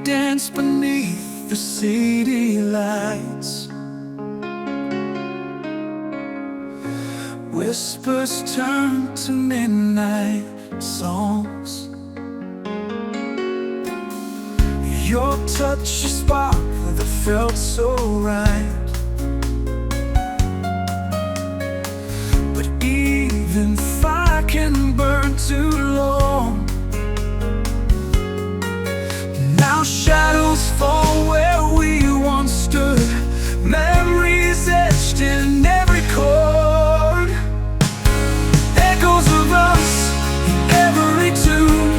dance beneath the city lights. Whispers turn to midnight songs. Your touch, a spark that felt so right. But even fire can burn too long. Now shadows fall where we once stood, memories etched in every chord. Echoes of us in every tune,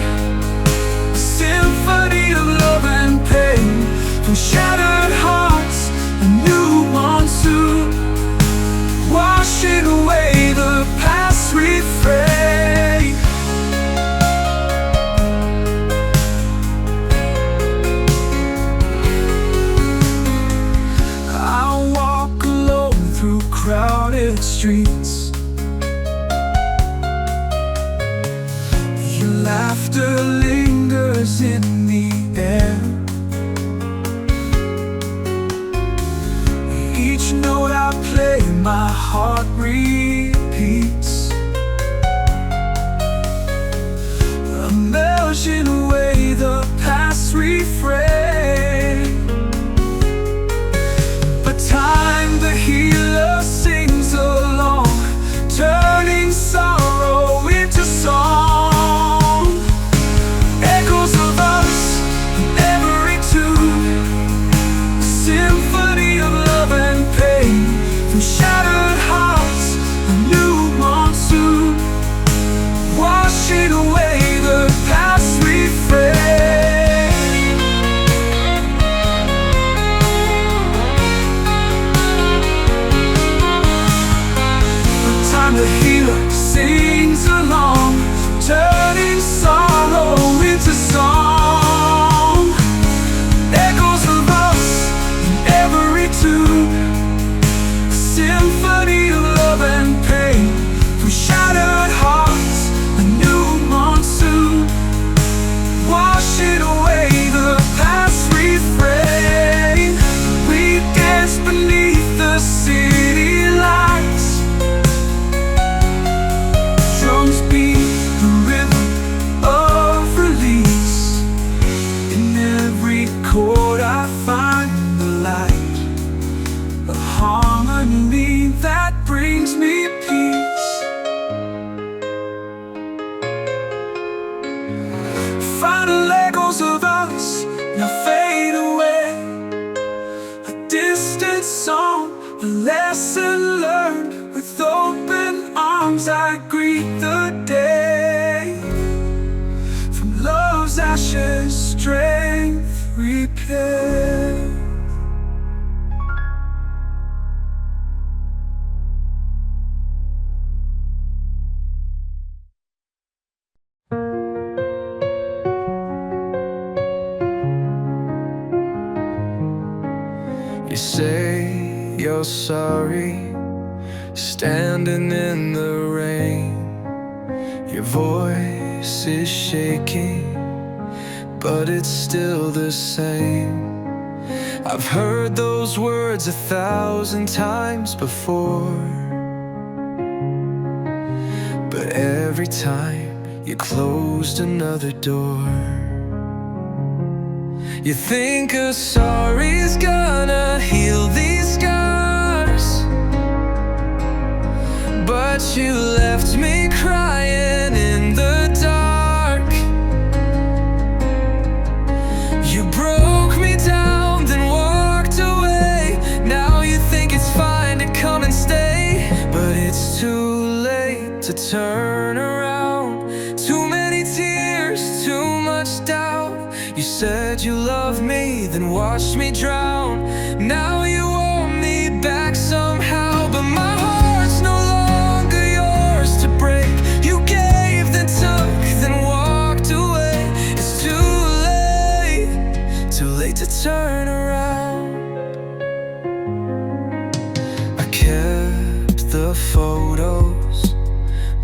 a symphony of love and pain. From shattered hearts, a new monsoon, washing away the past refrain. I walk alone through crowded streets. Your laughter lingers in the air. Each note I play, my heart repeats, melting away the past refrain. But time, the healer, sings along, turning sorrow into song. Echoes of us in every tune, a symphony of love and pain. From shattered hearts, a new monsoon, washing away the past refrain. The time the healer sings along, turning sorrow into song. Echoes of us in every tune, symphony of love and pain. From shattered hearts, a new monsoon, washing away the past refrain. We dance beneath the city lights. Drums beat the rhythm of release. In every chord I find the light, a harmony that brings me peace. Final echoes of us now fade away, a distant song, a lesson learned. With open arms I greet the day. From love's ashes, strength repaired. You say you're sorry, standing in the rain. Your voice is shaking, but it's still the same. I've heard those words 1,000 times before, but every time you closed another door. You think a sorry's gonna heal these scars, but you left me crying in the dark. You broke me down, then walked away. Now you think it's fine to come and stay, but it's too late to turn around. Too many tears, too much doubt. You said you loved me, then watched me drown. Now you want me back somehow, but my heart's no longer yours to break. You gave, then took, then walked away. It's too late to turn around. I kept the photos,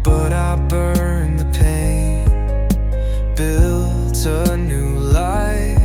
but I burned the pain. Built a new life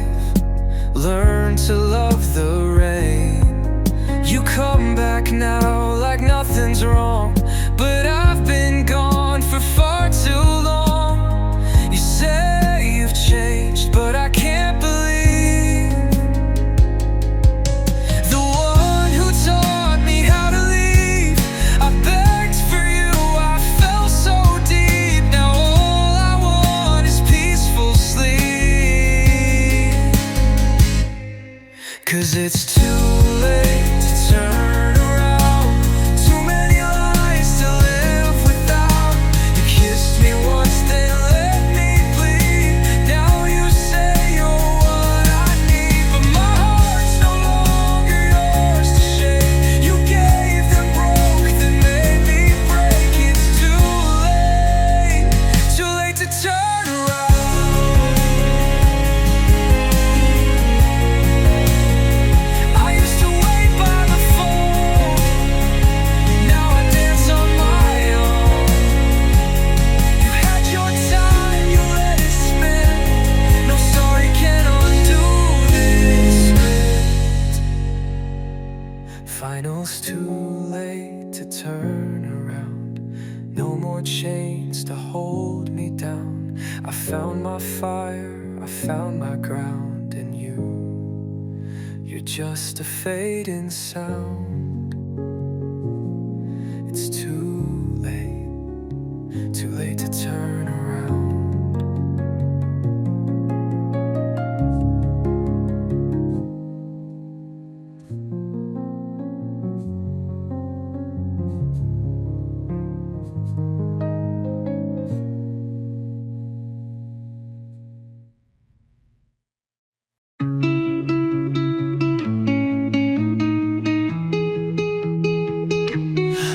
turn around. No more chains to hold me down. I found my fire, I found my ground. And you're just a fading sound. It's too late to turn around.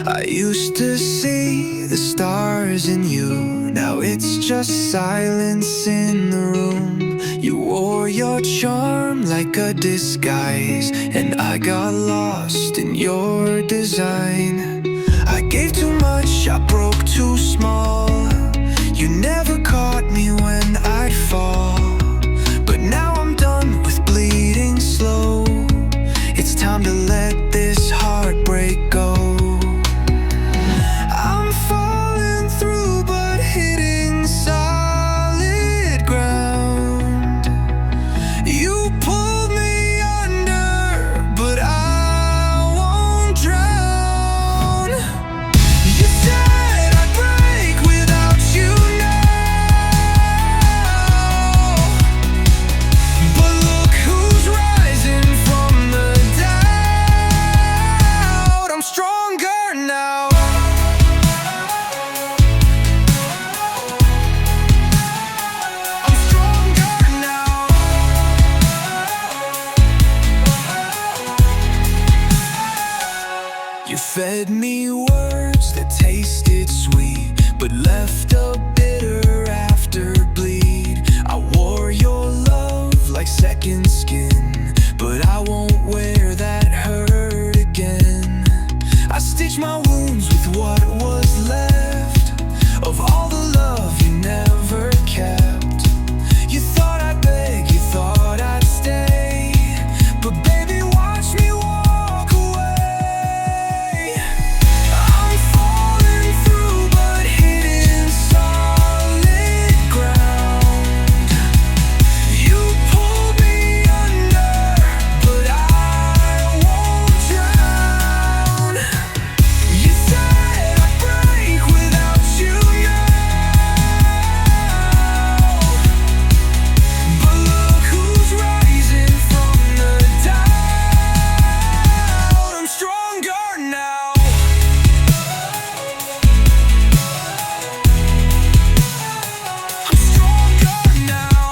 I used to see the stars in you. Now it's just silence in the room. You wore your charm like a disguise, and I got lost in your design. I gave too much, I broke too small. You never caught me when I'd fall. But now I'm done with bleeding slow. It's time to let this heartbreak go. You fed me words that tasted sweet, but left a bitter afterbleed. I wore your love like second skin, but I won't wear that hurt again. I stitched my wounds with what was left of all the love you never kept. You thought I'd beg, you thought I'd stay, but baby, watch me walk away. I'm falling through but hitting solid ground. You pulled me under, but I won't drown. You said I'd break without you now, but look who's rising from the doubt. I'm stronger now. I'm stronger now.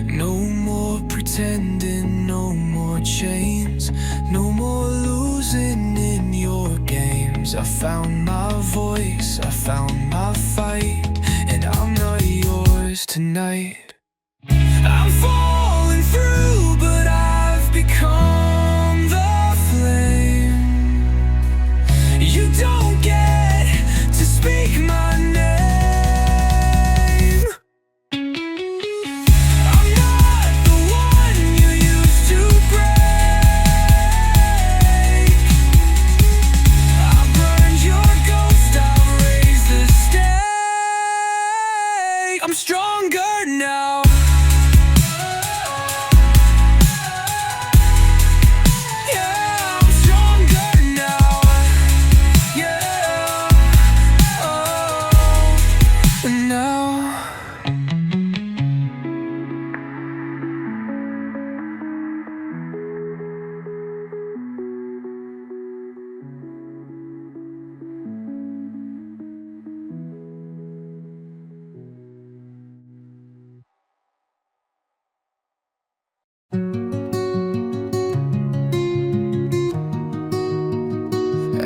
No more pretending, no more chains, no more losing in your games. I found my voice, I found my fight, and I'm not yours tonight. I'm falling through, but I've become the flame. You don't get to speak my name. I'm not the one you used to break. I burned your ghost, I raised the stake. I'm stronger now. Yeah, I'm stronger now. Yeah, oh, now.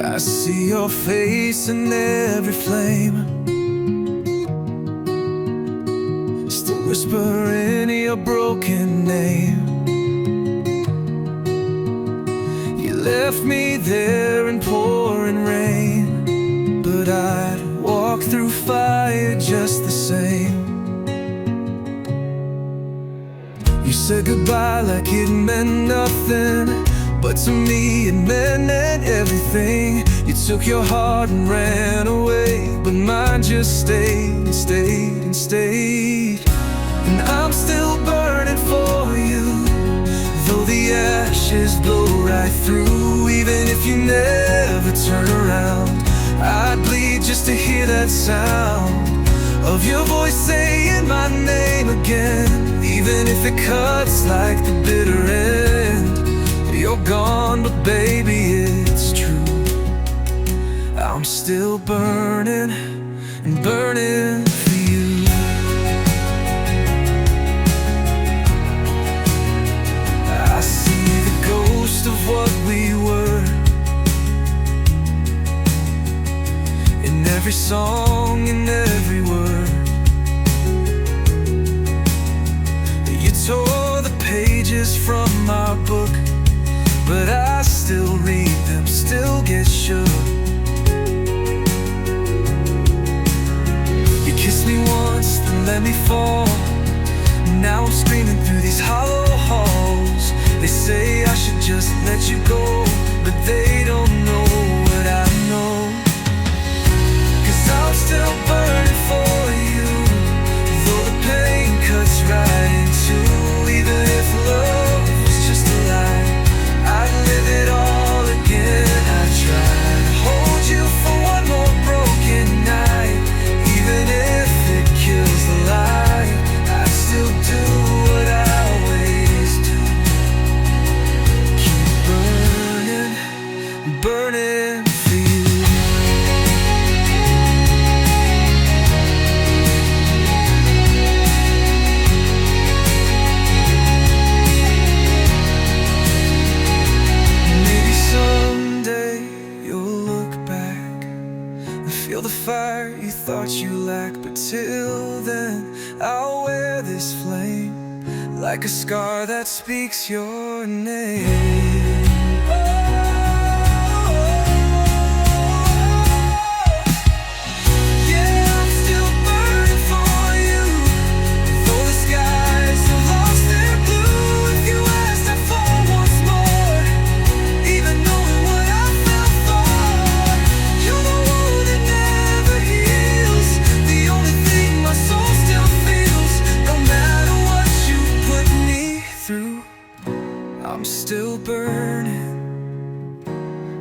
I see your face in every flame, still whispering your broken name. You left me there in pouring rain, but I'd walk through fire just the same. You said goodbye like it meant nothing, but to me it meant everything. You took your heart and ran away, but mine just stayed and stayed and stayed. And I'm still burning for you, though the ashes blow right through. Even if you never turn around, I'd bleed just to hear that sound of your voice saying my name again. Even if it cuts like the bitter end, you're gone, but baby, it's true. I'm still burning and burning for you. I see the ghost of what we were in every song, in every word. You tore the pages from our book, but I still read them, still get shook. You kissed me once, then let me fall. Now I'm screaming through these hollow halls. They say I should just let you go, but they don't know what I know. 'Cause I'm still burning for you, though the pain cuts right into. Even if love was just a lie, I'd live it all again. I'd try to hold you for one more broken night. Even if it kills the light, I'd still do what I always do. Keep burning, burning for you. Maybe someday you'll look back and feel the fire you thought you lacked. But till then, I'll wear this flame like a scar that speaks your name. Yeah, I'm still burning for you, though the skies have lost their blue. If you asked, I'd fall once more, even knowing what I fell for. You're the one that never heals, the only thing my soul still feels. No matter what you put me through, I'm still burning,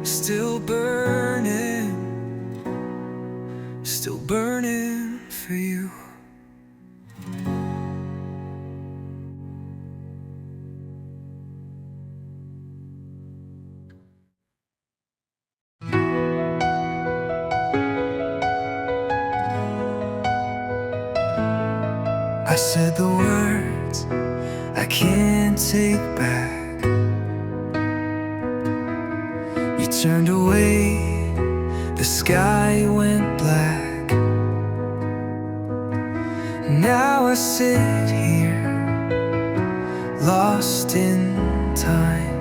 still burning, still burning for you. I said the words I can't take back. You turned away, the sky went black. Now I sit here, lost in time,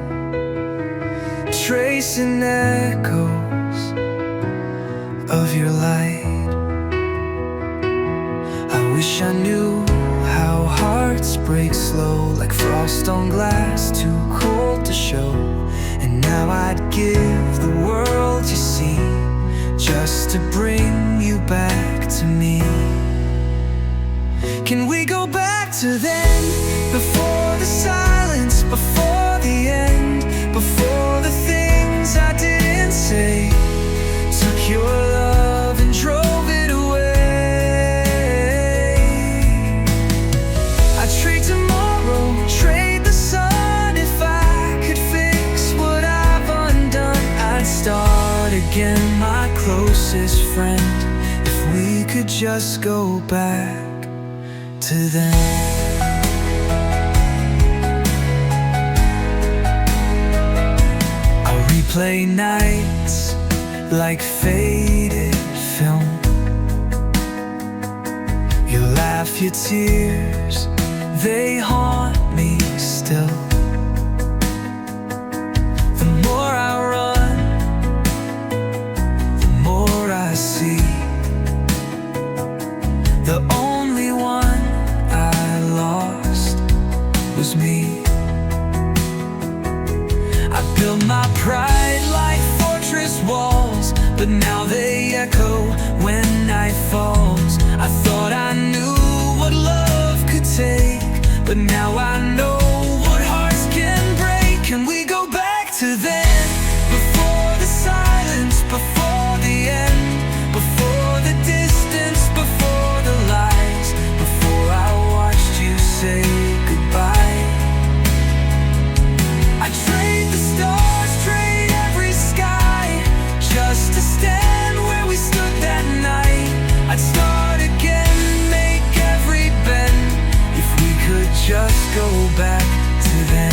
tracing echoes of your light. I wish I knew how hearts break slow, like frost on glass, too cold to show. And now I'd give the world you see, just to bring you back to me. Can we go back to then, before the silence, before the end, before the things I didn't say took your love and drove it away? I'd trade tomorrow, trade the sun. If I could fix what I've undone, I'd start again, my closest friend. If we could just go back to then. I'll replay nights like faded film. Your laugh, your tears, they haunt me still. The more I run, the more I see. The only one I lost was me. I built my pride like fortress walls, but now they echo when night falls. I thought I knew what love could take, but now I know what hearts can break. Can we go back to then? Before the silence, before the end, before the distance, before the lies, before I watched you say goodbye. I trade the stars, trade every sky, just to stand where we stood that night. I'd start again, make every bend, if we could just go back to then.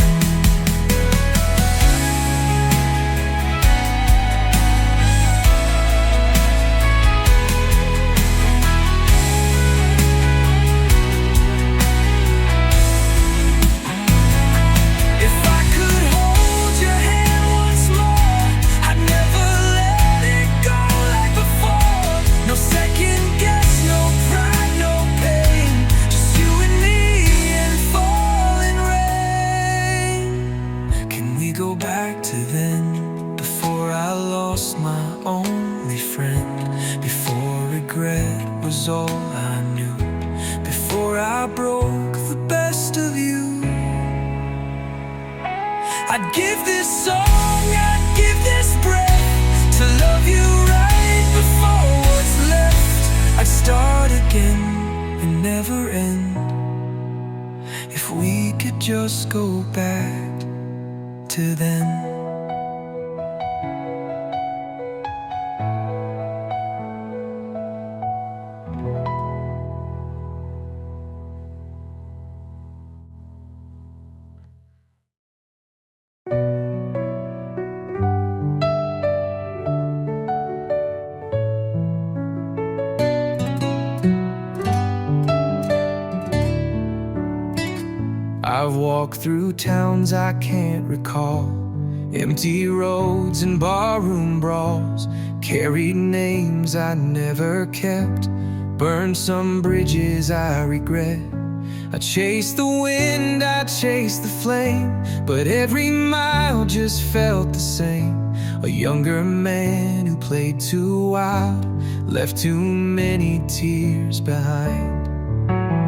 Go back to then, before I lost my only friend, before regret was all I knew, before I broke the best of you. I'd give this song, I'd give this breath, to love you right before what's left. I'd start again and never end, if we could just go back to then. I've walked through towns I can't recall, empty roads and barroom brawls, carried names I never kept, burned some bridges I regret. I chased the wind, I chased the flame, but every mile just felt the same. A younger man who played too wild, left too many tears behind.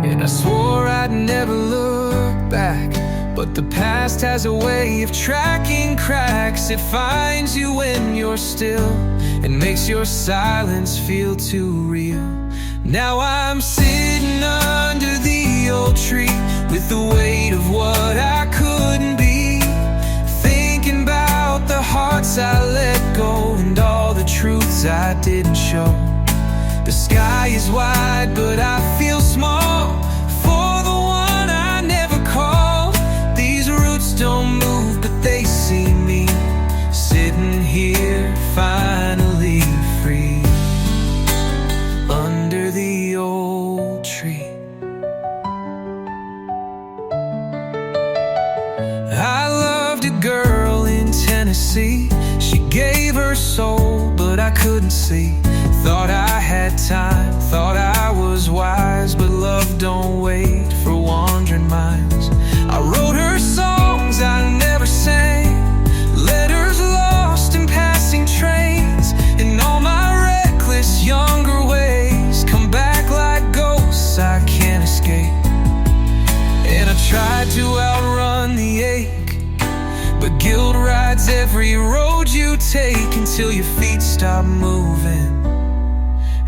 And I swore I'd never look back, but the past has a way of tracking cracks. It finds you when you're still, and makes your silence feel too real. Now I'm sitting under the old tree, with the weight of what I couldn't be, thinking about the hearts I let go, and all the truths I didn't show. The sky is wide, but I feel small for the one I never called. These roots don't move, but they see me, sitting here finally free, under the old tree. I loved a girl in Tennessee. She gave her soul, but I couldn't see. Thought I had time, thought I was wise, but love don't wait for wandering minds. I wrote her songs I never sang, letters lost in passing trains, and all my reckless younger ways come back like ghosts I can't escape. And I tried to outrun the ache, but guilt rides every road you take, until your feet stop moving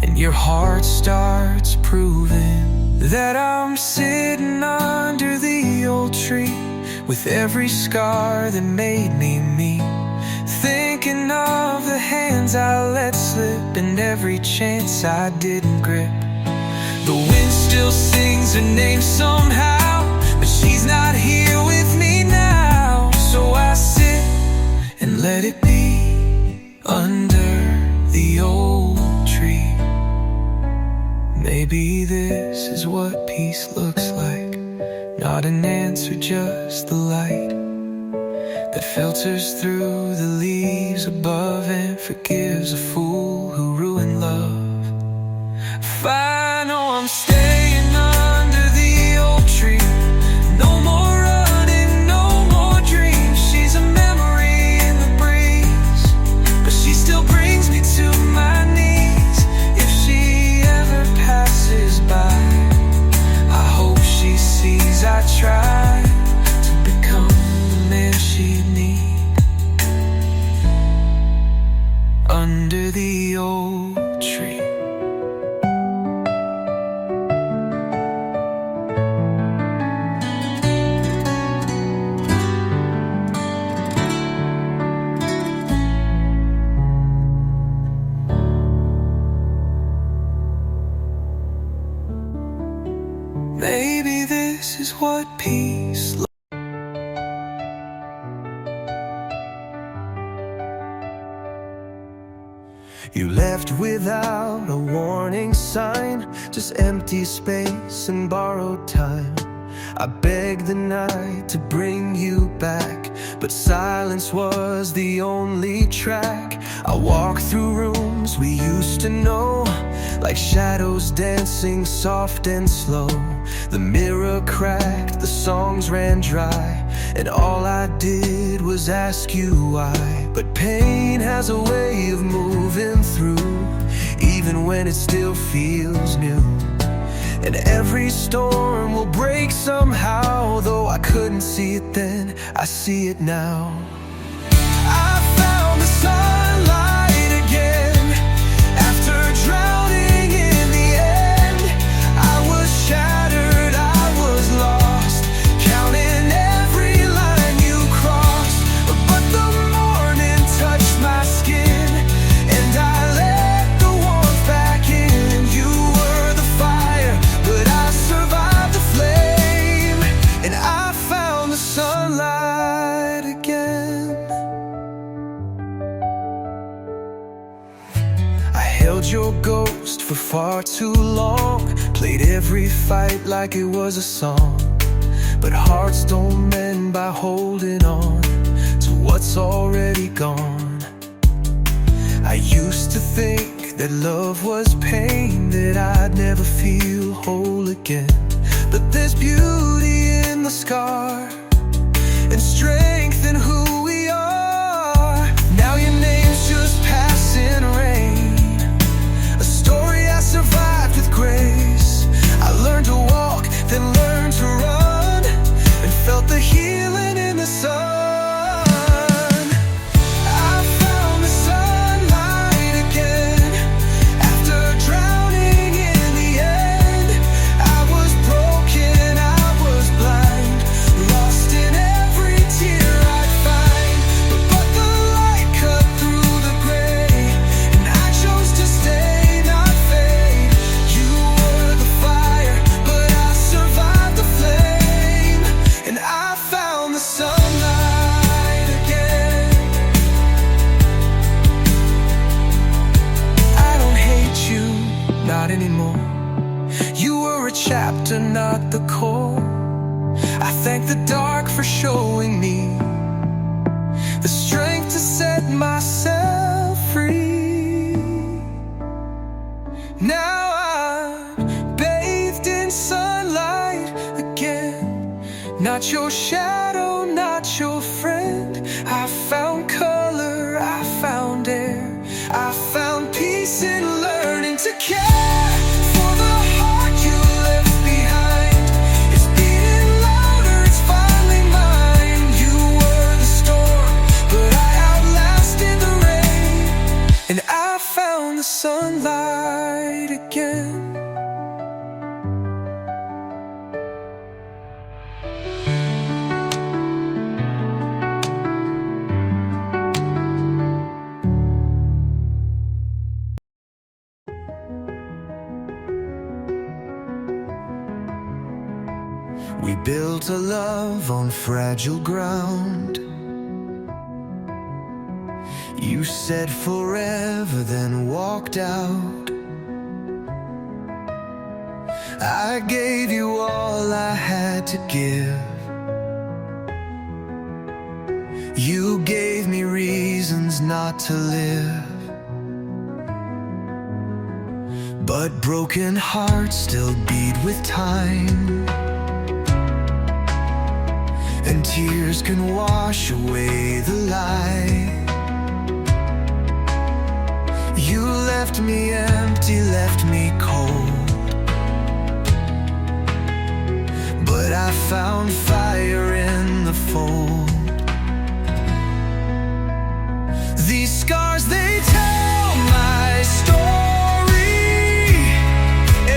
and your heart starts proving that I'm sitting under the old tree, with every scar that made me me, thinking of the hands I let slip, and every chance I didn't grip. The wind still sings her name somehow, but she's not here with me now. So I sit and let it be, under the old tree. Maybe this is what peace looks like, not an answer, just the light that filters through the leaves above, and forgives a fool who ruined love. I know I'm staying under the old tree, no more running at peace. You left without a warning sign, just empty space and borrowed time. I begged the night to bring you back, but silence was the only track. I walked through rooms we used to know, like shadows dancing soft and slow. The mirror cracked, the songs ran dry, and all I did was ask you why. But pain has a way of moving through, even when it still feels new. And every storm will break somehow, though I couldn't see it then, I see it now. I found the sunlight again, after drowning in the end. I was shattered, I was lost, counting every line you crossed. But the morning touched my skin, and I let the warmth back in. You were the fire, but I survived the flame, and I found the sunlight again. I held your ghost for far too long, played every fight like it was a song. But hearts don't mend by holding on to what's already gone. I used to think that love was pain, that I'd never feel whole again. But there's beauty in the scar, and strength in who we are. Now your name's just passing rain, a story I survived with grace. I learned to walk, then learned to run, and felt the healing in the sun. Not anymore. You were a chapter, not the core. I thank the dark for showing me the strength to set myself free. Now I'm bathed in sunlight again, not your shadow, not your friend. I found color, I found air, I found peace in learning to care for the heart you left behind. It's beating louder, it's finally mine. You were the storm, but I outlasted the rain, and I found the sunlight again. We built a love on fragile ground. You said forever, then walked out. I gave you all I had to give. You gave me reasons not to live. But broken hearts still beat with time, and tears can wash away the light. You left me empty, left me cold, but I found fire in the fold. These scars, they tell my story.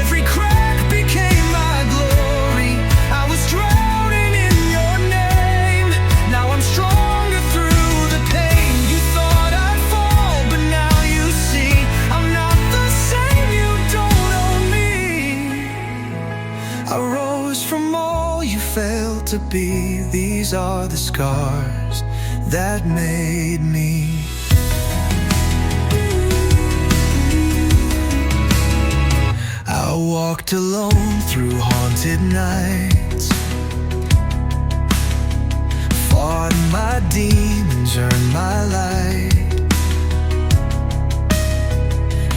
Every crack became my glory. I was drowning in your name. Now I'm stronger through the pain. You thought I'd fall, but now you see I'm not the same. You don't own me. I rose from all you felt. to be. These are the scars that made me. I walked alone through haunted nights, fought my demons, earned my light.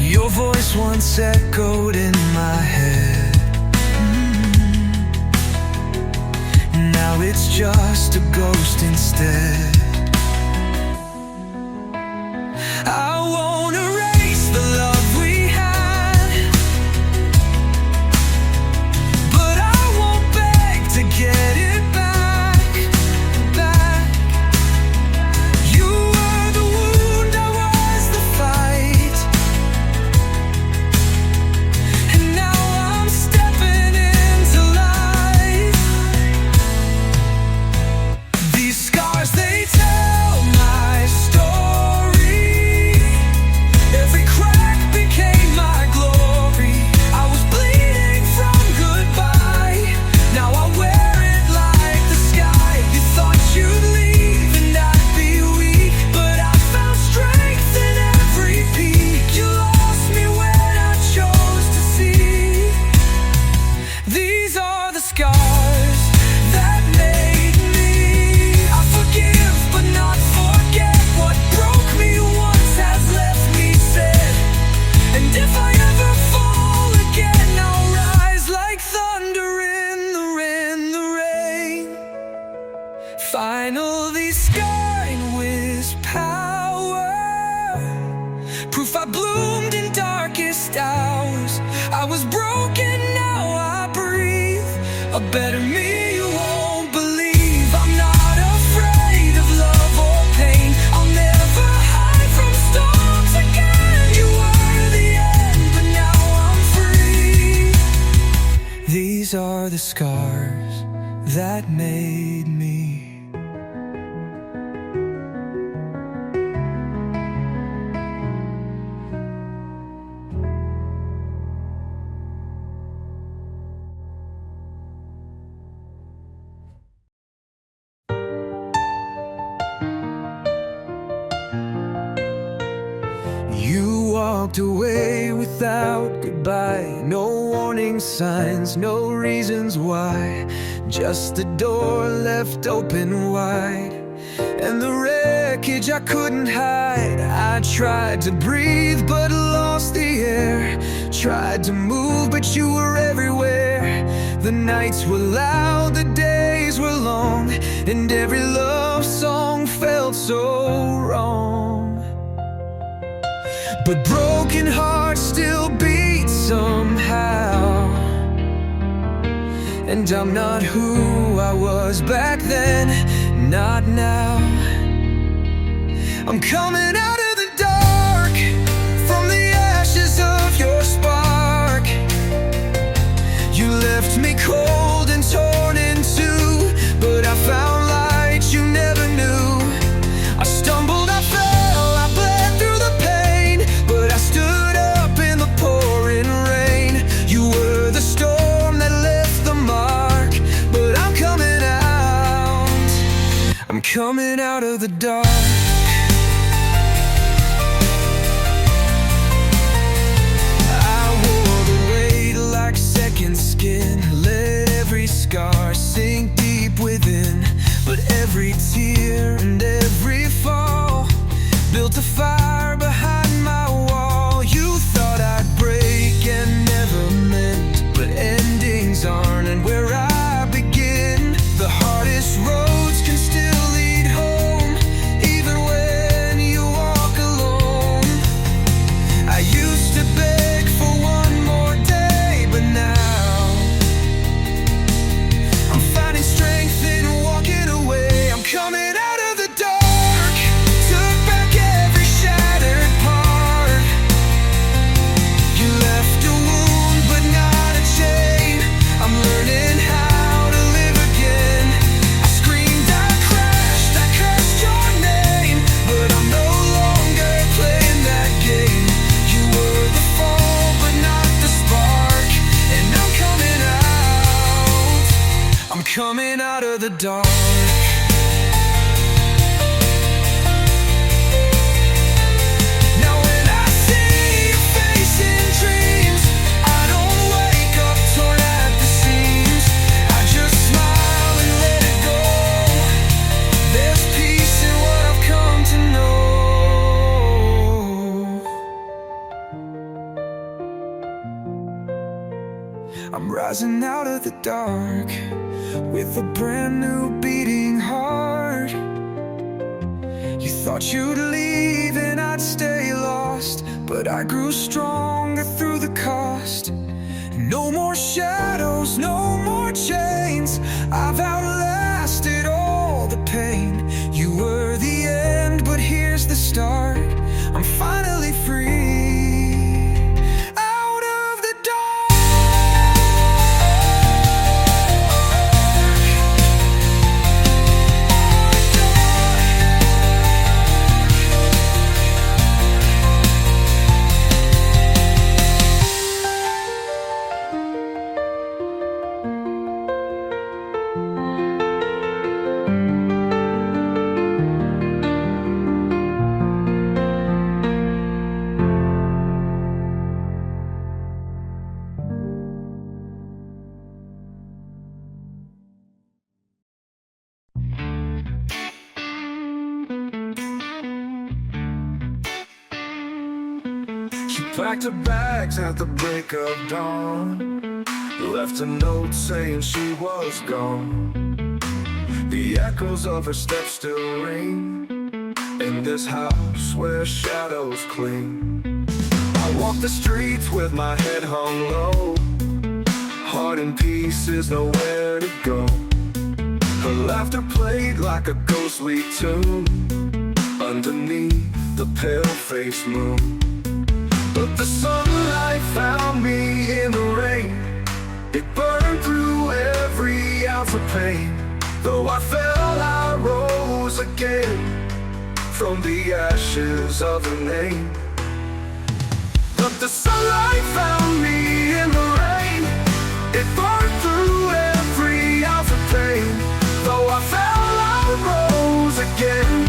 Your voice once echoed in my head. Now it's just a ghost instead. I won't erase the love we had, but I won't beg to get it back, back. You were the wound, I was the fight, and now I'm stepping into life. These scars, they tell my story. Every crack became my glory. I was bleeding from goodbye. Now I wear it like the sky. You thought you'd leave and I'd be weak, but I found strength in every peak. You lost me when I chose to see. These are the scars that made me. I forgive but not forget. What broke me once has left me sad. And if I ever fall again, I'll rise like thunder in the rain. Finally scarred with power, proof I bloomed in darkest hours. I was broken, now I breathe a better me. You won't believe I'm not afraid of love or pain. I'll never hide from storms again. You were the end, but now I'm free. These are the scars that made me. You walked away without goodbye. No warning signs, no reasons why. Just the door left open wide, and the wreckage I couldn't hide. I tried to breathe but lost the air. Tried to move but you were everywhere. The nights were loud, the days were long, and every love song felt so wrong. But broken hearts still beat somehow, and I'm not who I was back then, not now. I'm coming out of the dark, from the ashes of your spark. You left me cold and torn in two, but I found light you never knew. I stumbled, I fell, I bled through the pain, but I stood up in the pouring rain. You were the storm that left the mark, but I'm coming out. I'm coming out of the dark. I wore the weight like second skin, let every scar sink deep within. But every tear and every fall built a fire behind my wall. You thought I'd break and never meant, but endings aren't, and where I begin, the hardest roads can still lead home, even when you walk alone. I used to beg for one more day, but now I'm finding strength in walking away. I'm coming out of the dark, took back every shadow. rising out of the dark with a brand new beating heart. You thought you'd leave and I'd stay lost, but I grew stronger through the cost. No more shadows, no more chains. I've outlasted all the pain. You were the end, but here's the start. I'm finally free. She packed her bags at the break of dawn, left a note saying she was gone. The echoes of her steps still ring in this house where shadows cling. I walk the streets with my head hung low, heart in pieces, nowhere to go. Her laughter played like a ghostly tune underneath the pale-faced moon. But the sunlight found me in the rain. It burned through every ounce of pain. Though I fell, I rose again from the ashes of a name. But the sunlight found me in the rain. It burned through every ounce of pain. Though I fell, I rose again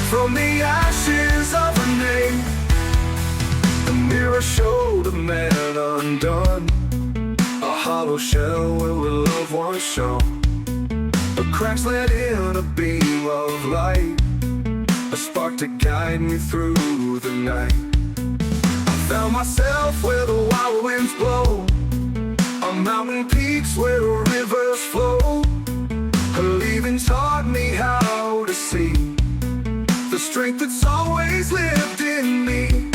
from the ashes of a name. The mirror showed a man undone, a hollow shell where love once shone. The cracks let in a beam of light, a spark to guide me through the night. I found myself where the wild winds blow, on mountain peaks where rivers flow. Her leaving taught me how to see the strength that's always lived in me.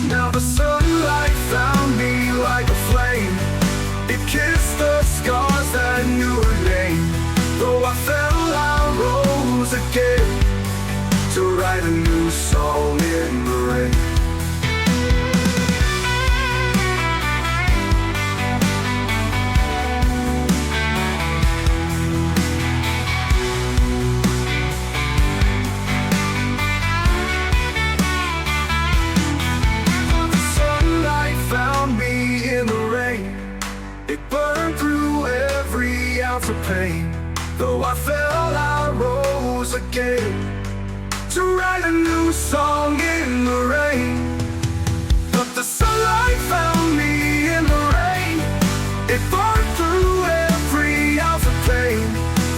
Now the sunlight found me like a flame. It kissed the scars that knew her name. Though I fell, I rose again to write a new song in the rain. For pain, though I fell, I rose again to write a new song in the rain. But the sunlight found me in the rain. It burned through every ounce of pain.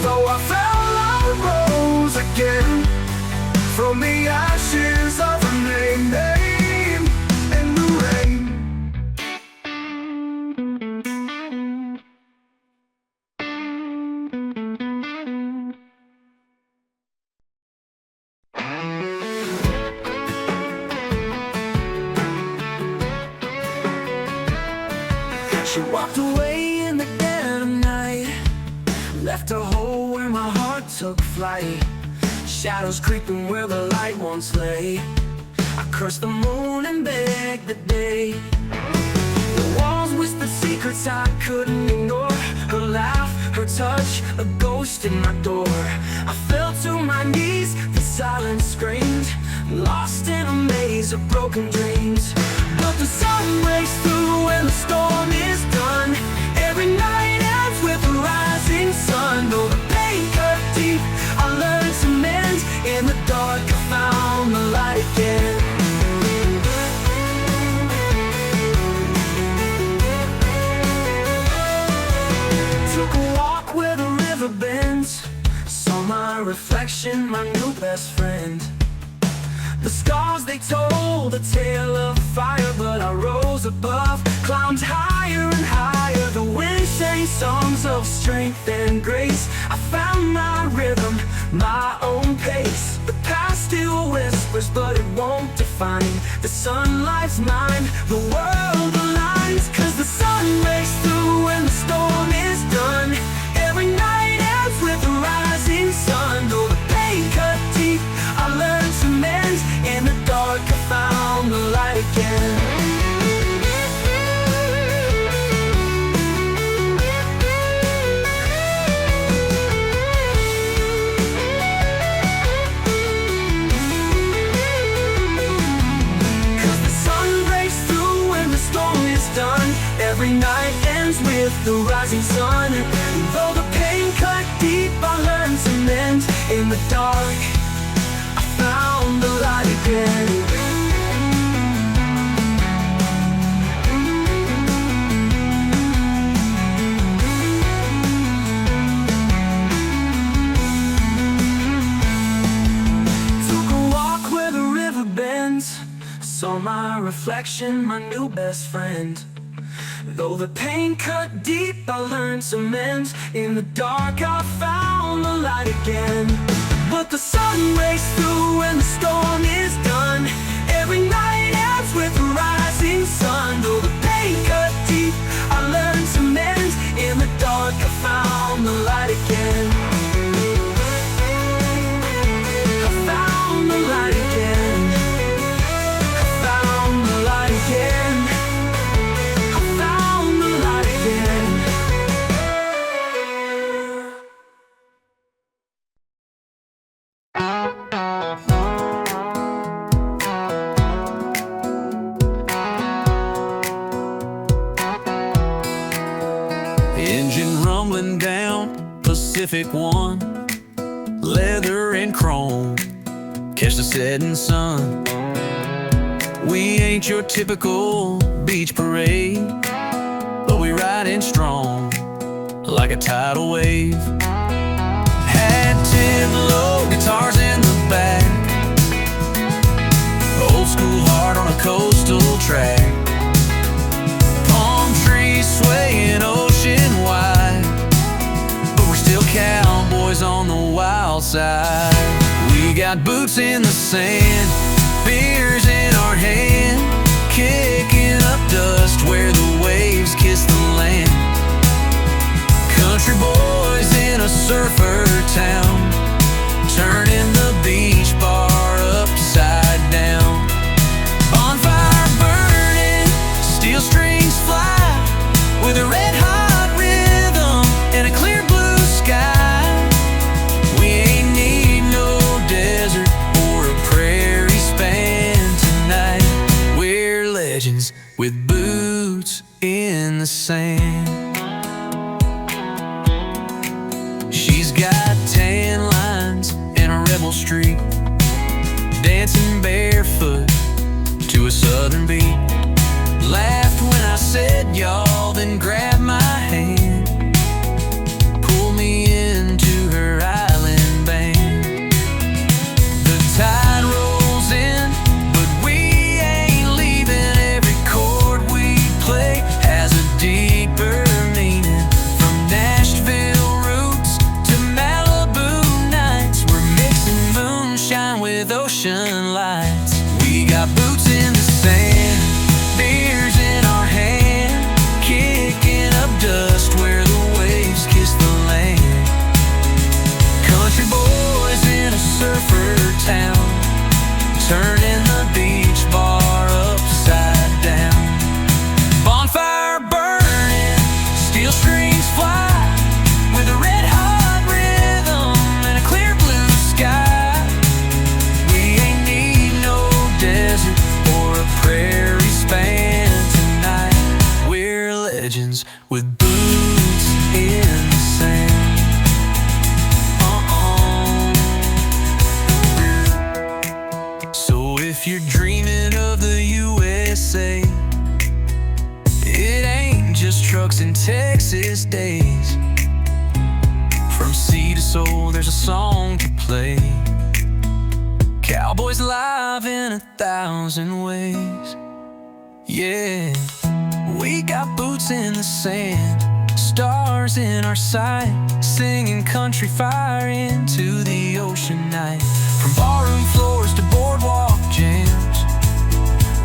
Though I fell, I rose again from the ashes of a name in the rain. She walked away in the dead of night, left a hole where my heart took flight. Shadows creeping where the light once lay. I cursed the moon and begged the day. The walls whispered secrets I couldn't ignore. Her laugh, her touch, a ghost in my door. I fell to my knees, the silence screamed, lost in a maze of broken dreams. But the sun breaks through when the storm is done. Every night ends with a rising sun. Though the pain cut deep, I learned to mend. In the dark I found the light again. Took a walk where the river bends, saw my reflection, my new best friend. The stars, they told a tale of fire, but I rose above, climbed higher and higher. The wind sang songs of strength and grace. I found my rhythm, my own pace. The past still whispers, but it won't define. The sunlight's mine, the world aligns. 'Cause the sun breaks through when the storm is done. Every night ends with a rising sun. Though the pain cut deep, I learned to mend. In the dark I found the light again. 'Cause the sun breaks through when the storm is done. Every night ends with the rising sun. And though the pain cut deep, I learned to mend. In the dark I found the light again. Took a walk where the river bends, saw my reflection, my new best friend. Though the pain cut deep, I learned to mend. In the dark I found the light again. But the sun breaks through when the storm is done. Every night ends with a rising sun. Though the pain cut deep, I learned to mend. In the dark I found the light again. I found the light again. I found the light again. I found the light again. Engine rumbling down Pacific 1, leather and chrome, catch the setting sun. We ain't your typical beach parade, but we riding strong like a tidal wave. Hat tip low, guitars in the back, old school heart on a coastal track. Palm trees swaying ocean wide, but we're still cowboys on the wild side. We got boots in the sand, beers in our hand, kicking up dust where the waves kiss the land. Country boys in a surfer town, turning the beach bar upside down. Bonfire burning, steel strings fly, with a red hot rhythm and a clear blue sky. We ain't need no desert or a prairie span tonight. We're legends with boots in the sand. She's got tan lines and a rebel streak, dancing barefoot to a southern beat. Laughed when I said y'all, then grabbed my hand, pulled me into her island band. The tide rolls in, but we ain't leaving. Every chord we play has a deeper meaning. From Nashville roots to Malibu nights, we're mixing moonshine with ocean lights. We got boots in the sand, beers in our hand, kicking up dust where the waves kiss the land. Country boys in a surfer town, turning the beach bar upside down. Bonfire burning, steel strings fly, with a red hot rhythm and a clear blue sky. We ain't need no desert or a prairie span tonight. We're legends with boots in the sand. So if you're dreaming of the USA, it ain't just trucks and Texas days. From sea to soul, there's a song to play. Cowboys live love in 1,000 ways. Yeah, we got boots in the sand, stars in our sight, singing country fire into the ocean night. From barroom floors to boardwalk jams,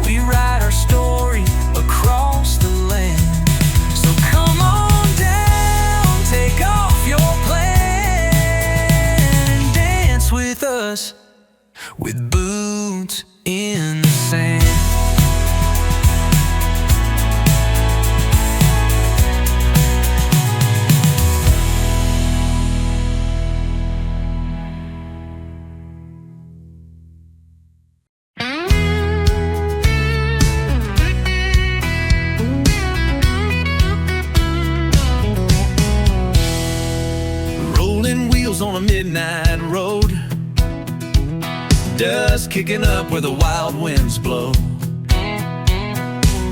we write our story across the land. So come on down, take off your plan and dance with us with boots in the sand. On a midnight road, dust kicking up where the wild winds blow.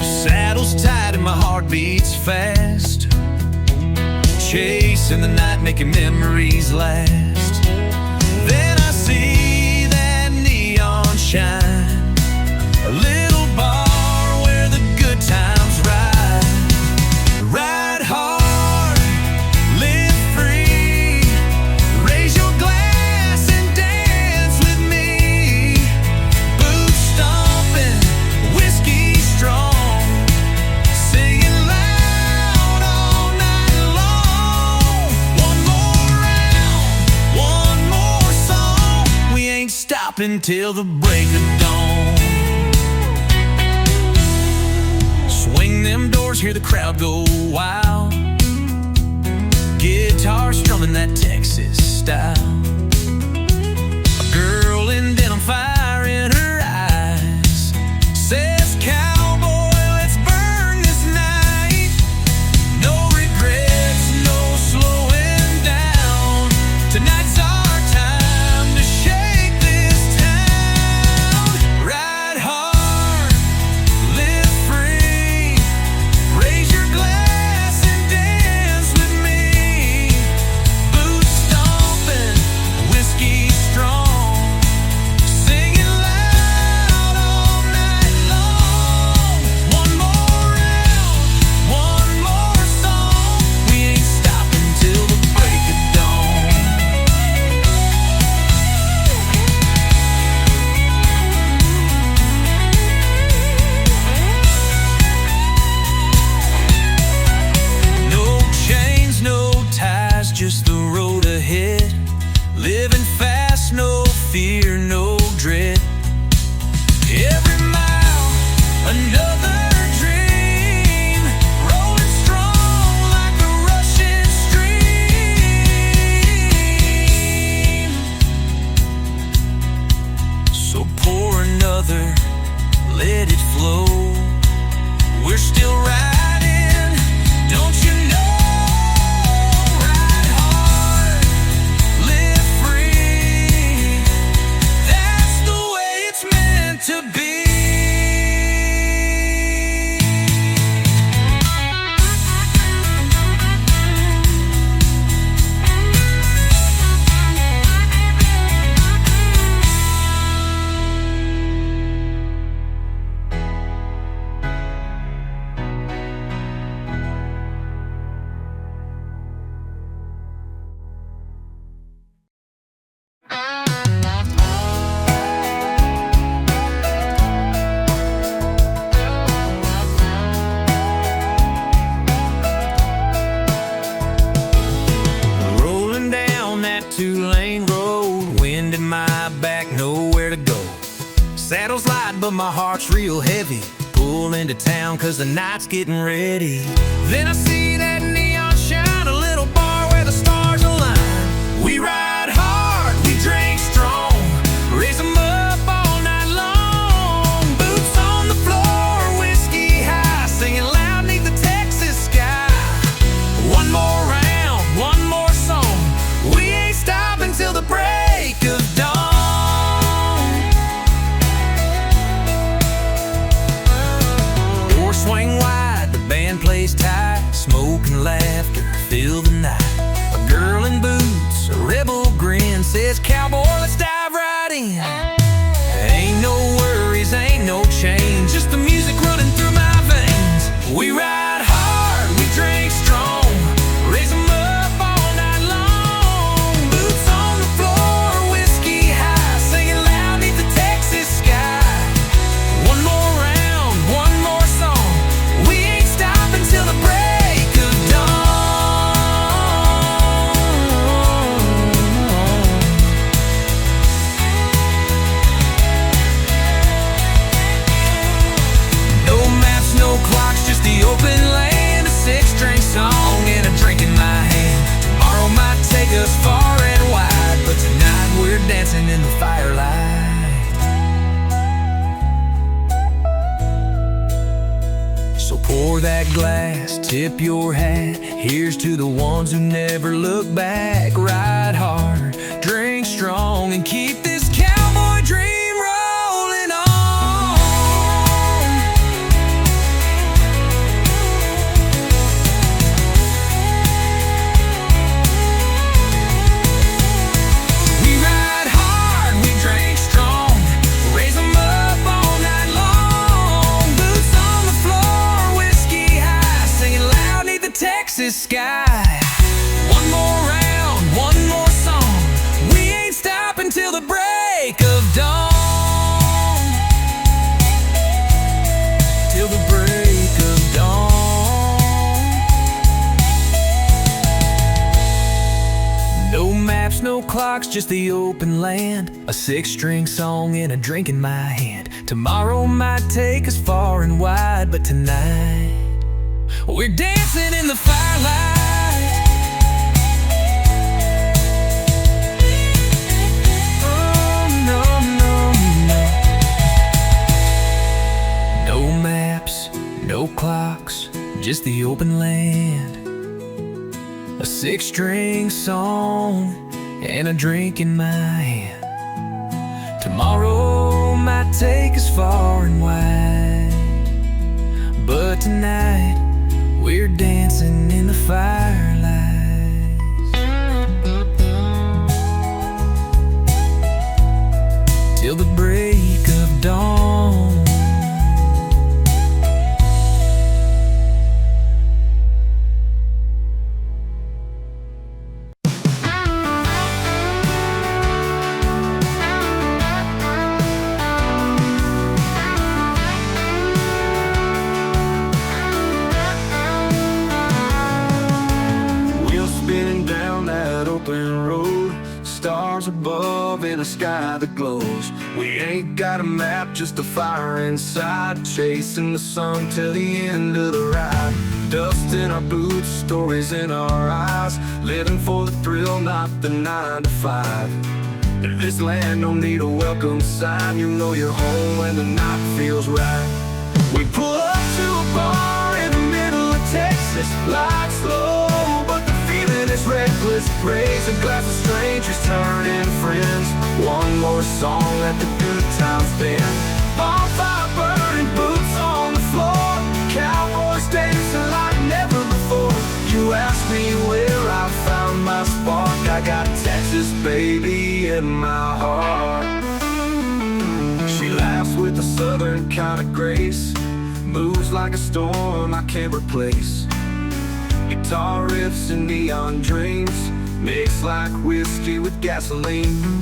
Saddles tight and my heart beats fast, chasing the night, making memories last. Then I see that neon shine, a little bar where the good times ride. Ride hard, live free, raise your glass and dance with me. Boots stomping, whiskey strong, singing loud all night long. One more round, one more song, we ain't stopping till the break of dawn. Swing them doors, hear the crowd go wild, guitar strumming that Texas style. A girl in denim, fire in her eyes, says, cowboy, let's burn this night. No regrets, no slowing down. Tonight's our time to shake this town. Ride hard, live free, raise your glass and dance with me. Boots stomping, whiskey strong, singing loud all night long. One more round, one more song, we ain't stopping till the break of dawn. No chains, no ties, just the road ahead. Living fast, no fear, no dread. Every mile, another dream, rolling strong like the rushing stream. So pour another, let it flow. We're still riding, don't you know? Ride hard, live free, that's the way it's meant to be. Rolling down that two-lane road, wind in my back, nowhere to go. Saddle's light, but my heart's real heavy. Pull into town, cause the night's getting ready. Then I see that neon shine, a little bar where the stars align. We ride hard, we drink strong, raise 'em up all night long. Boots on the floor, whiskey high, singing loud neath the Texas sky. One more round, one more song, we ain't stopping till the break of dawn. Doors swing wide, the band plays tight, smoke and laughter fill the night. A girl in boots, a rebel grin, says, cowboy, let's dive right in. Ain't no that glass, tip your hat. Here's to the ones who never look back. Ride hard, drink strong, and keep this cowboy dream rolling on. We ride hard, we drink strong, raise 'em up all night long. Boots on the floor, whiskey high, singing loud 'neath the Texas sky. One more round, one more song, we ain't stopping till the break of dawn. Till the break of dawn. No maps, no clocks, just the open land. A six-string song and a drink in my hand. Tomorrow might take us far and wide, but tonight we're dancing in the firelight. Oh, no, no, no. No maps, no clocks, just the open land. A six-string song and a drink in my hand. Tomorrow might take us far and wide, but tonight we're dancing in the firelight. Till the break of dawn. Spinning down that open road, stars above in a sky that glows. We ain't got a map, just a fire inside, chasing the sun till the end of the ride. Dust in our boots, stories in our eyes, living for the thrill, not the 9 to 5. This land don't need a welcome sign, you know you're home when the night feels right. We pull up to a bar in the middle of Texas, lights low, but the feeling is reckless. Raise a glass of strangers, turn in friends. One more song, let the good times bend. Bonfire burning, boots on the floor, cowboys dancing like never before. You asked me where I found my spark, I got Texas, baby, in my heart. She laughs with a southern kind of grace, moves like a storm I can't replace. Guitar riffs and neon dreams, mix like whiskey with gasoline.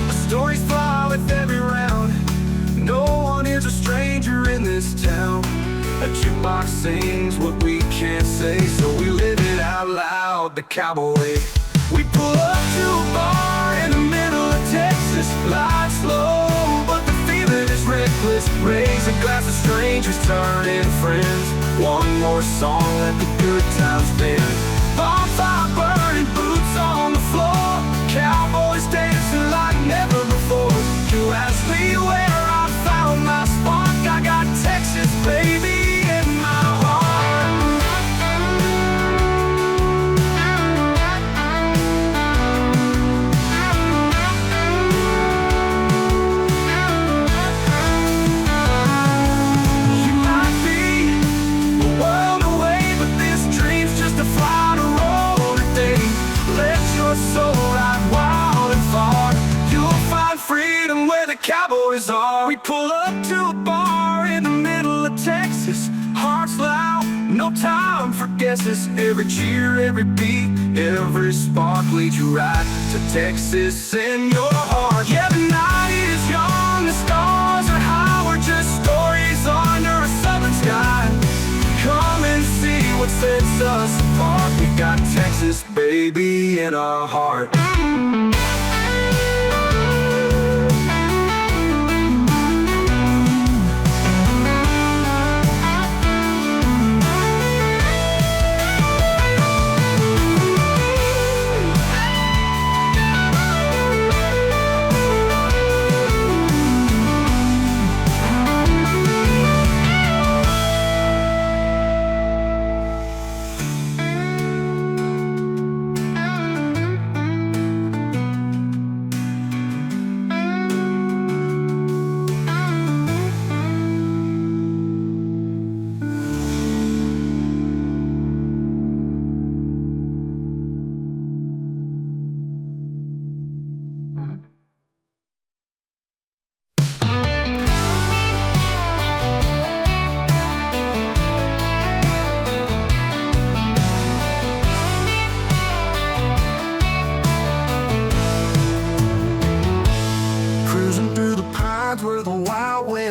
The stories fly with every round, no one is a stranger in this town. A jukebox sings what we can't say, so we live it out loud the cowboy way. We pull up to a bar in the middle of Texas, lights low, but the feeling is reckless. Raise a glass of strangers, turn in friends. One more song, let the good times bend. Bonfire burning, boots on the floor, cowboys dancing like never before. You asked me where I found my spark, I got Texas, baby, in my heart. You might be a world away, but this dream's just a fly to roll today. Let your soul ride wild and far, you'll find freedom where the cowboys are. We pull up to a bar in the middle of Texas, hearts loud, no time for guesses. Every cheer, every beat, every spark leads you right to Texas in your heart. Yeah, the night is young, the stars are high, we're just stories under a southern sky. Come and see what sets us apart, we got Texas, baby, in our heart.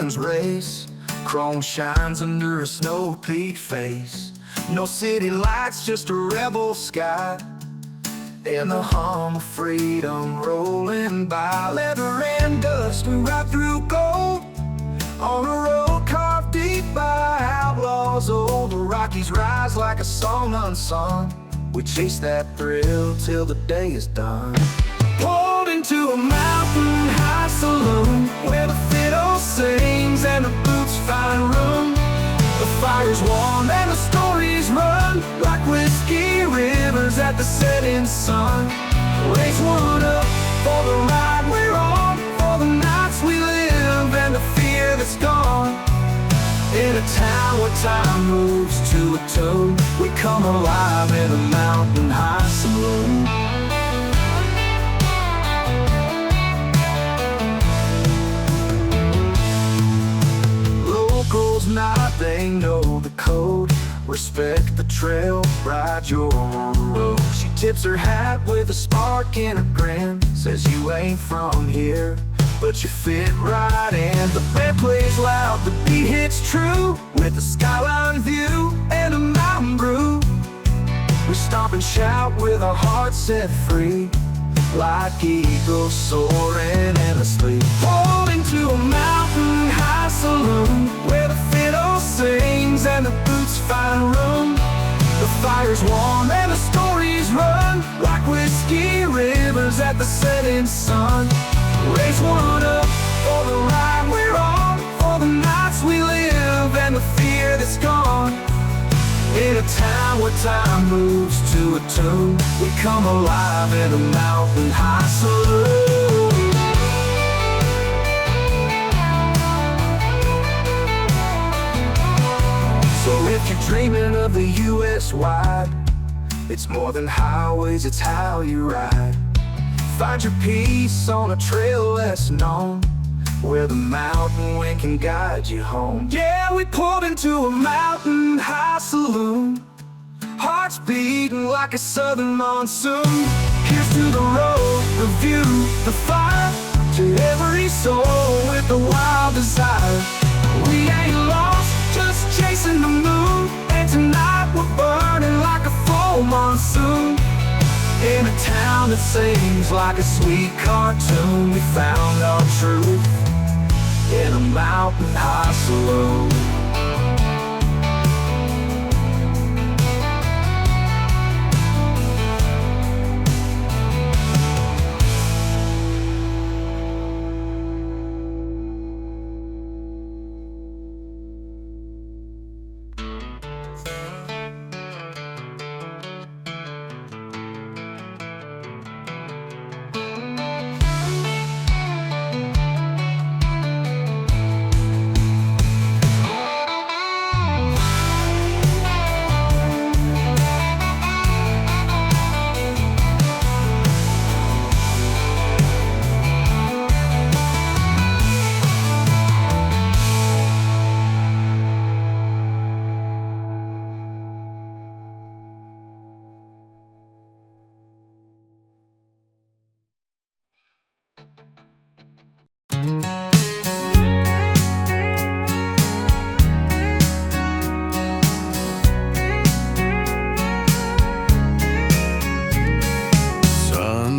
mountains race. Chrome shines under a snow-peaked face. No city lights, just a rebel sky, and the hum of freedom rolling by. Leather and dust, we ride through gold on a road carved deep by outlaws old. The Rockies rise like a song unsung. We chase that thrill till the day is done. Pulled into a mountain-high saloon where the fiddle sings and the boots find room. The fire's warm and the stories run like whiskey rivers at the setting sun. Raise one up for the ride we're on, for the nights we live and the fear that's gone. In a town where time moves to a tune, we come alive in a mountain-high saloon. Locals nod, they know the code. Respect the trail, ride your road. She tips her hat with a spark in her grin, says you ain't from here, but you fit right in. The band plays loud, the beat hits true, with a skyline view and a mountain brew. We stomp and shout with our hearts set free, like eagles soaring endlessly. Pulled into a mountain-high saloon where the fiddle sings and the boots find room. The fire's warm and the stories run like whiskey rivers at the setting sun. Raise one up for the ride we're on, for the nights we live and the fear that's gone. In a town where time moves to a tune, we come alive in a mountain-high saloon. So if you're dreaming of the U.S. wide, it's more than highways, it's how you ride. Find your peace on a trail less known, where the mountain wind can guide you home. Yeah, we pulled into a mountain-high saloon, hearts beating like a southern monsoon. Here's to the road, the view, the fire, to every soul with a wild desire. We ain't lost, just chasing the moon, and tonight we're burning like a full monsoon. In a town that sings like a sweet cartoon, we found our truth in a mountain-high saloon.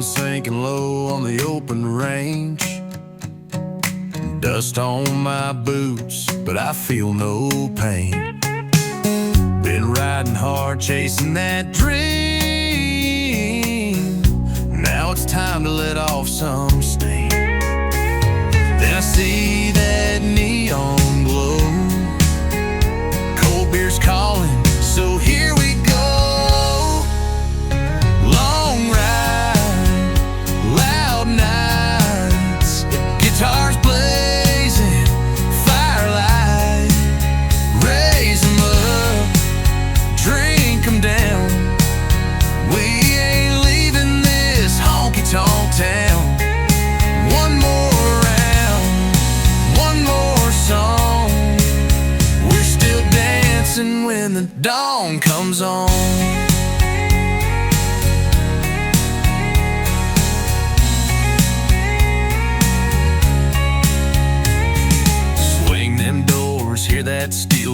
Sinking low on the open range, dust on my boots, but I feel no pain. Been riding hard, chasing that dream. Now it's time to let off some steam. Then I see that neon glow. Cold beer's calling, so here we go. Long ride, loud nights, guitars blazing, firelight. Raise 'em up, drink 'em down. We ain't leaving this honky-tonk town.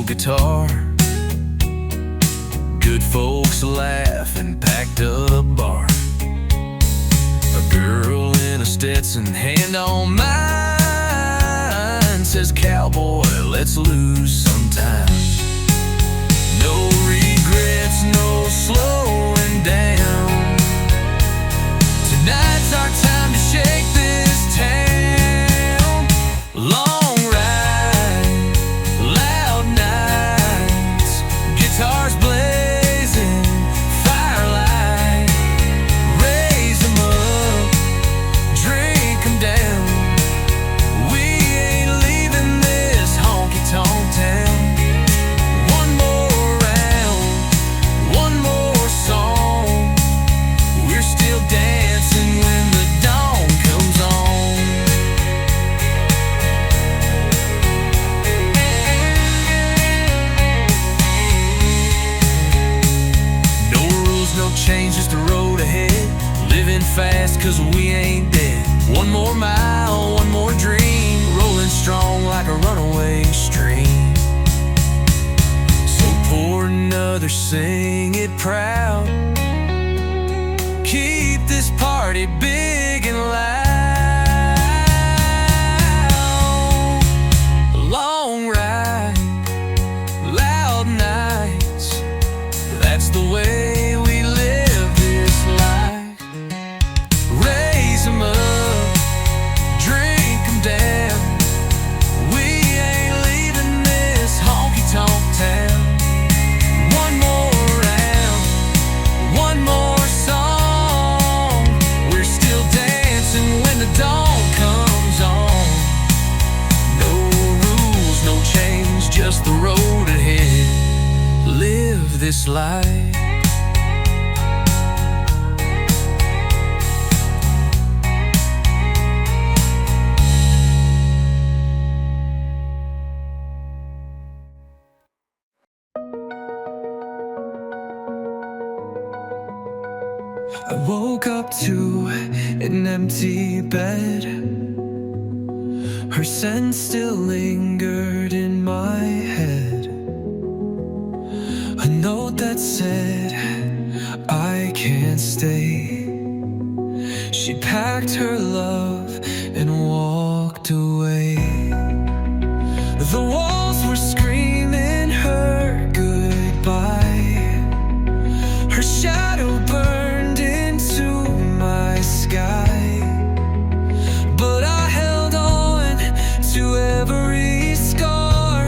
old guitar. Good folks laugh and packed up bar. A girl in a Stetson, hand on mine, says, "Cowboy, let's lose some time." No regrets, no slowing down. Tonight's our time to shake this town. Long ride, loud nights, guitars blazing, firelight. Raise 'em up, drink 'em down. We ain't leaving this honky-tonk town. One more round, one more song. We're still dancing when the dawn comes on. No rules, no change, just the road ahead. Living fast 'cause we ain't dead. One more mile, one more dream, rolling strong like a runaway stream. So pour another, sing it proud. Keep this party big and loud. Long ride, loud nights, that's the way we live this life. Raise 'em up, drink 'em down. We ain't leaving this honky-tonk town. One more round, one more song. We're still dancing when the dawn comes on. No rules, no change, just the road ahead. Live this life. I woke up to an empty bed. Her scent still lingered in my head. A note that said, "I can't stay." She packed her love and walked away. The walls were screaming her goodbye. Her shadow burned into my sky, but I held on to every scar.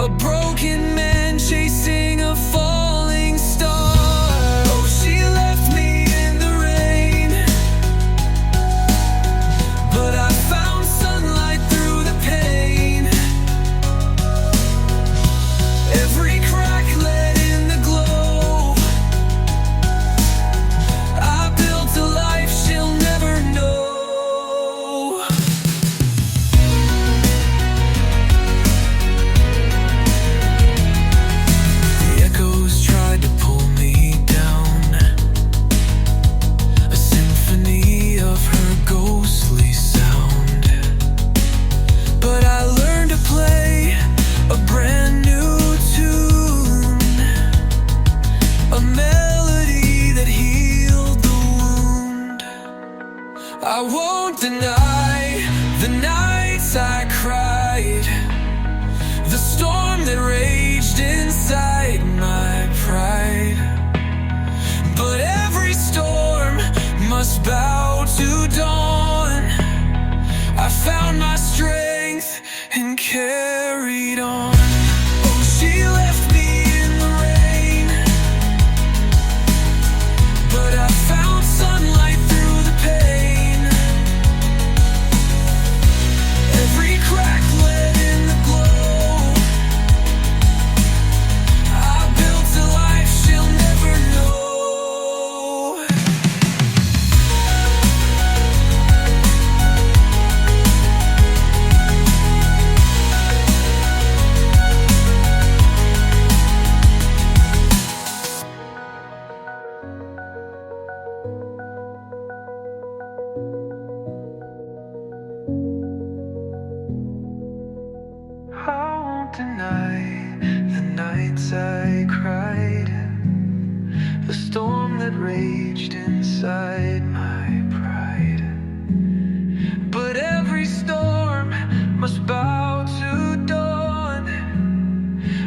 A broken man chasing a falling star. Oh, she left me in the rain, but I found sunlight through the pain. Every crack let in the glow. I built a life she'll never know. The echoes tried to pull me down, a symphony of her ghostly sound. But I learned to play a brand new tune, a melody that healed the wound. I won't deny the nights I cried, the storm that raged inside my pride. But every storm must bow to dawn. I found my strength and carried on. Oh, she left me in the rain, but I found sunlight through the pain. Every crack let in the glow. I built a life she'll never know. that raged inside my pride. But every storm must bow to dawn.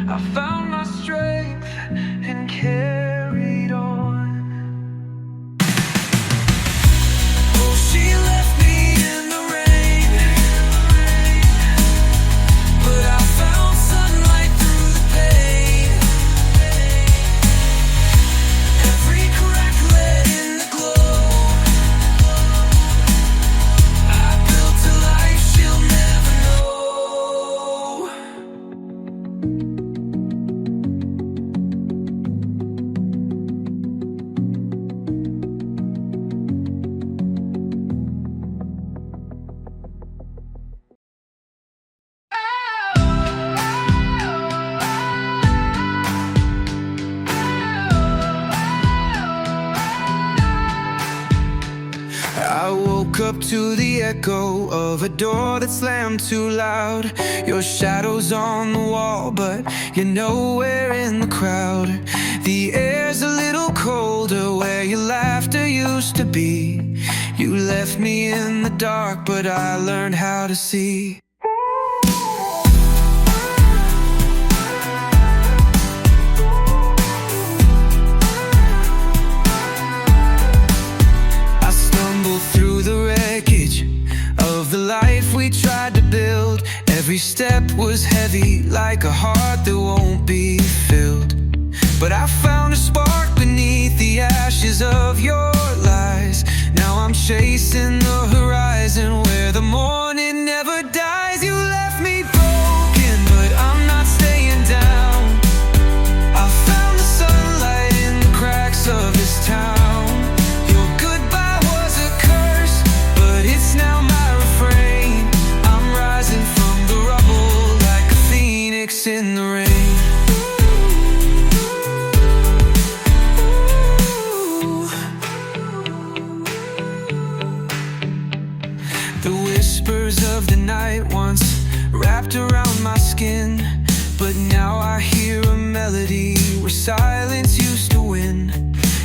I found my strength and carried on. Oh, she left me in the rain, but I found sunlight through the pain. Every crack let in the glow. I built a life she'll never know. I woke up to the echo of a door that slammed too loud. Your shadow's on the wall, but you're nowhere in the crowd. The air's a little colder where your laughter used to be. You left me in the dark, but I learned how to see. Through the wreckage of the life we tried to build. Every step was heavy, like a heart that won't be filled. But I found a spark beneath the ashes of your lies. Now I'm chasing the horizon where the morning never dies. You left me broken, but I'm not staying down. I found the sunlight in the cracks of this town. Now my refrain, I'm rising from the rubble like a phoenix in the rain. The whispers of the night once wrapped around my skin, but now I hear a melody where silence used to win.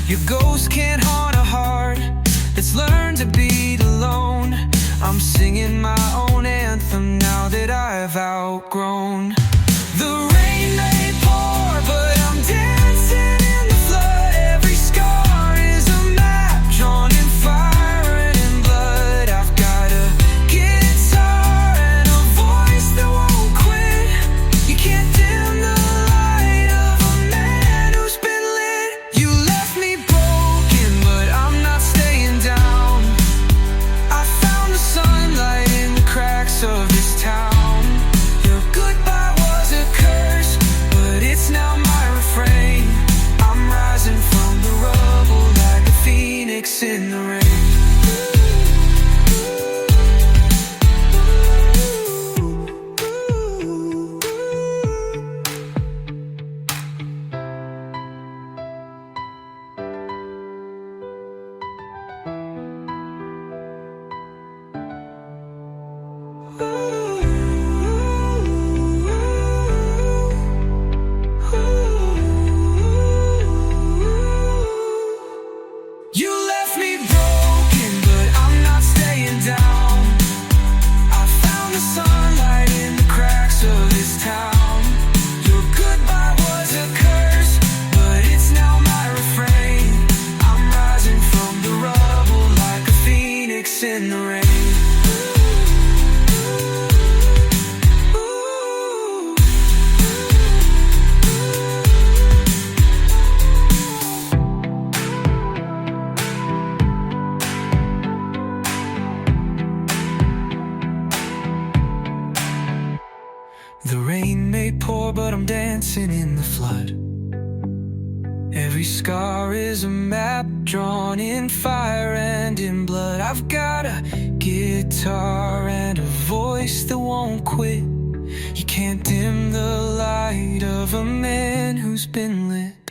Your ghost can't haunt a heart that's learned to beat alone. I'm singing my own anthem now that I've outgrown. The rain may pour, but I'm dancing in the flood. Every scar is a map drawn in fire and in blood. I've got a guitar and a voice that won't quit. You can't dim the light of a man who's been lit. You left me broken, but I'm not staying down. I found the sunlight in the cracks of this town. Your goodbye was a curse, but it's now my refrain. I'm rising from the rubble like a phoenix in the rain. You left me broken, but I'm not staying down. I found the sunlight in the cracks of this town. Your goodbye was a curse, but it's now my refrain. I'm rising from the rubble like a phoenix in the rain. The rain may pour, but I'm dancing in the flood. Every scar is a map drawn in fire and in blood. I've got a guitar and a voice that won't quit. You can't dim the light of a man who's been lit.